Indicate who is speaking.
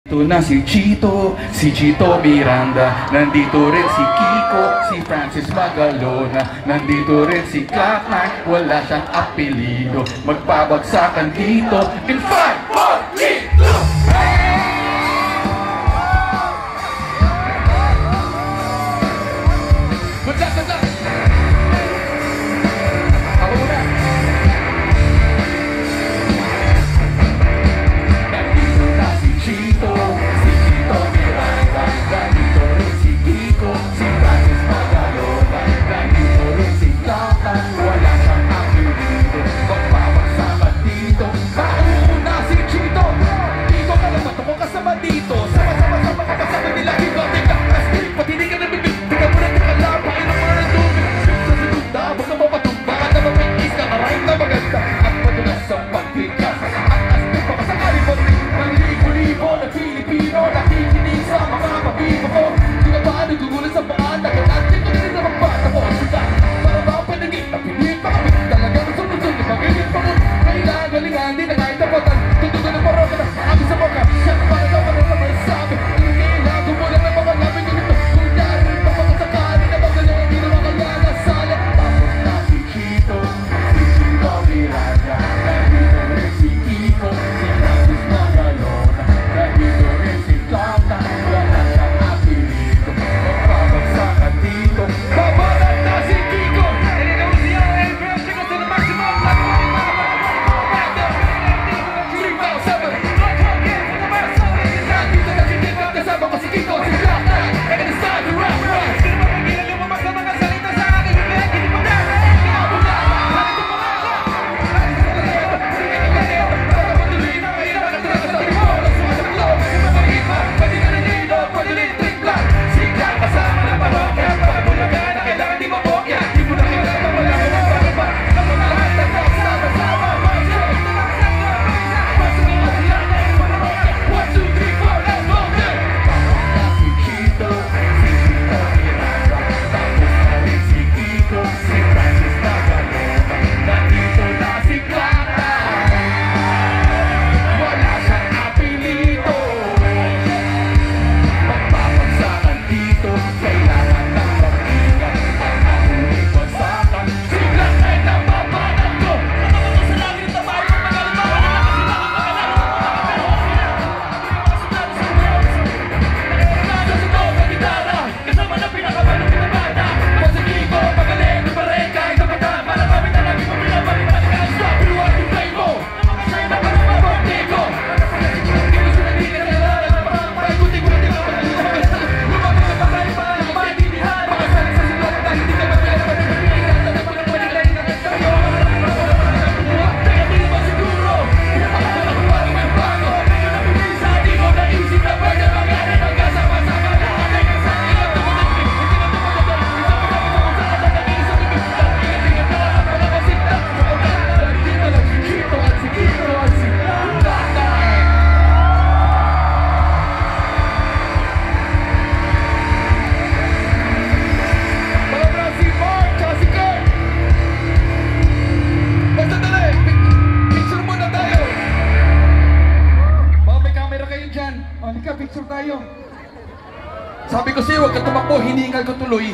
Speaker 1: Ito na si Chito Miranda, nandito rin si Kiko, si Francis Magalona, nandito rin si Cloud9, wala siyang apelido, magpabagsakan dito in 5, 4, 3, 2! Good luck, good luck! Ako muna! Nandito na si Chito Miranda, nandito rin si Kiko, si Francis Magalona, nandito rin si Cloud9, wala siyang apelido, magpabagsakan dito. Mauna si Chito, Kiko ka naman, ako kasama dito, sama-sama kapasama nila Kiko, tika, astig, pati di ka nabibig, tika mo na tika lang, pain ang mga nandumi, sa sunod na, huwag na mapatung, baka na mapigis ka, maraming na maganda, at madulas ang pagkikas, at astig, baka sakali mo rin, manilibo-libo na Pilipino, nakikinig sa mga mabibo ko, di na ba nagugulat sa paan, naganatin ko din na magbata ko, sila, para ba ang panagin, napilit pa kami, talagang sunod-sunod, magilit pa ko, kailangan galingan, di na kahit napotan, tutugan ng parang ka na, sabi sa boka, siya para daw pa na masabi, kailangan gumulang ng mga labi ko nito, kung dahil pa mga sakali na magaling, hindi na makaya nasala, tapos na si Chito Miranda, nandito rin si Kiko, si Francis Magalona, nandito rin si Cloud9, wala siyang apelido, magpabagsakan dito, babalat na si Kiko, and it was the LA Girls, take us to the maximum, like money, back there, 3,007, like again, for the best of it, nandito na si Kiko, kasama ko si Kiko, si Cloud9, and it's time to rap, right? Sino ba magilan lumabas na mga salita sa akin, bibig, hindi pa na, sabi ko sa'yo, huwag ka tumakbo, hiningal ko tuloy.